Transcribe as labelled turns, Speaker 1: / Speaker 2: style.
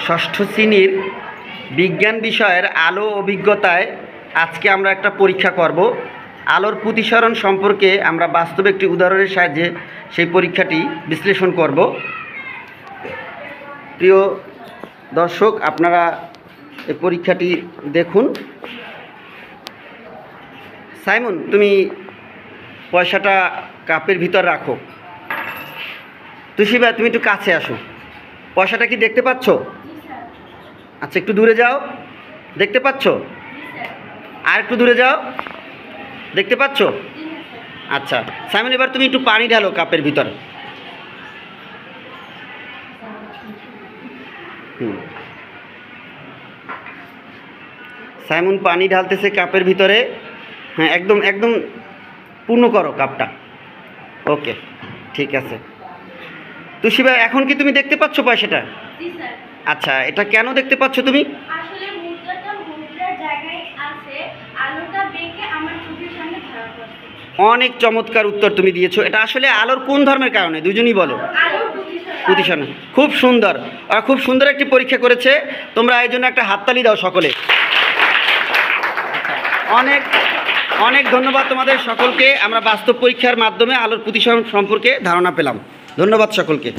Speaker 1: ষষ্ঠ শ্রেণীর বিজ্ঞান বিষয়ের আলো অভিজ্ঞতায় আজকে আমরা একটা পরীক্ষা করব। আলোর প্রতিসরণ সম্পর্কে আমরা বাস্তব একটি উদাহরণের সাহায্যে সেই পরীক্ষাটি বিশ্লেষণ করব। প্রিয় দর্শক, আপনারা এই পরীক্ষাটি দেখুন। সাইমন, তুমি পয়সাটা কাপের ভিতর রাখো। তুষিবা, তুমি একটু কাছে আসো। পয়সাটা কি দেখতে পাচ্ছ? আচ্ছা, একটু দূরে যাও। দেখতে পাচ্ছ? আর একটু দূরে যাও। দেখতে পাচ্ছ? আচ্ছা সাইমন, এবার তুমি একটু পানি ঢালো কাপের ভিতর। সাইমন পানি ঢালতেছে কাপের ভিতরে। হ্যাঁ, একদম একদম পূর্ণ করো কাপটা। ওকে, ঠিক আছে। তুষিবা, এখন কি তুমি দেখতে পাচ্ছ পয়সাটা? আচ্ছা, এটা কেন দেখতে পাচ্ছ তুমি?
Speaker 2: আসলে মুদ্রাটা মুদ্রার জায়গায় আছে, আলোটা বেঁকে আমার চোখের সামনে ধরা পড়ছে।
Speaker 1: অনেক চমৎকার উত্তর তুমি দিয়েছো। এটা আসলে আলোর কোন ধর্মের কারণে, দুজনই বলো।
Speaker 2: আলোর প্রতিসরণ।
Speaker 1: প্রতিসরণ। খুব সুন্দর। আর খুব সুন্দর একটি পরীক্ষা করেছে। তোমরা এই জন্য একটা হাততালি দাও সকলে। অনেক অনেক ধন্যবাদ তোমাদের সকলকে। আমরা বাস্তব পরীক্ষার মাধ্যমে আলোর প্রতিসরণ সম্পর্কে ধারণা পেলাম। ধন্যবাদ সকলকে।